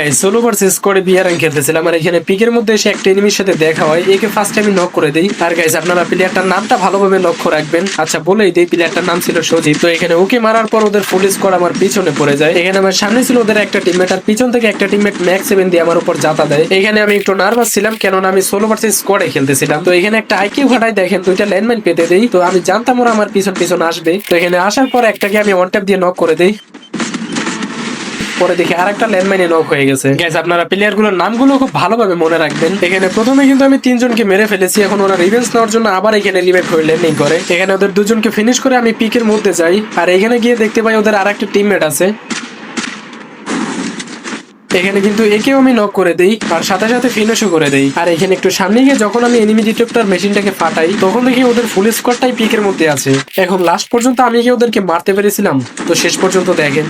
এই solo versus স্কোয়াডে বিয়ারাং খেলতেছিলাম আর এখানে পিকের মধ্যে এসে একটা এনিমির সাথে দেখা হয়। একে ফার্স্ট আমি নক করে দেই। আর গাইস আপনারা প্লেয়ারটার নামটা ভালোভাবে লক্ষ্য রাখবেন। আচ্ছা বলেই দেই, প্লেয়ারটার নাম ছিল সজীব। তো এখানে ওকে মারার পর ওদের ফুল স্কোয়াড আমার পিছনে পড়ে যায়। এখানে আমার সামনে ছিল ওদের একটা টিমমেট আর পিছন থেকে একটা টিমমেট ম্যাক্স 7 দিয়ে আমার উপর জাতা দেয়। এখানে আমি একটু নার্ভাস ছিলাম, কেননা আমি সোলো ভার্সেস স্কোয়াডে খেলতেছিলাম। তো এখানে একটা আইকিউ ঘাটায় দেখেন দুইটা ল্যান্ডমাইন পেতে দেই। তো আমি জানতাম ওরা আমার পিছন পিছন আসবে। তো এখানে আসার পর একটাকে আমি ওয়ান ট্যাপ দিয়ে নক করে দেই। পরে দেখি আরেকটা ল্যান্ডমাইনে নক হয়ে গেছে। গাইস আপনারা প্লেয়ার গুলোর নামগুলো খুব ভালোভাবে মনে রাখবেন। এখানে প্রথমে কিন্তু আমি তিনজনকে মেরে ফেলেছি। এখন ওরা রিভেঞ্জ নেওয়ার জন্য আবার এখানে রিভাইভ করে ল্যান্ডিং করে। এখানে ওদের দুজনকে ফিনিশ করে আমি পিকের মধ্যে যাই। আর এখানে গিয়ে দেখতে পাই ওদের আরেকটা টিমমেট আছে। এখানে কিন্তু একেও আমি নক করে দেই আর সাথে সাথে ফিনিশও করে দেই। আর এখানে একটু সামনে গিয়ে যখন আমি এনিমি ডিটেক্টর মেশিনটাকে ফাটাই, তখন দেখি ওদের ফুল স্কোয়াডটাই পিকের মধ্যে আছে। এখন লাস্ট পর্যন্ত আমি কি ওদেরকে মারতে পেরেছিলাম? তো শেষ পর্যন্ত দেখেন।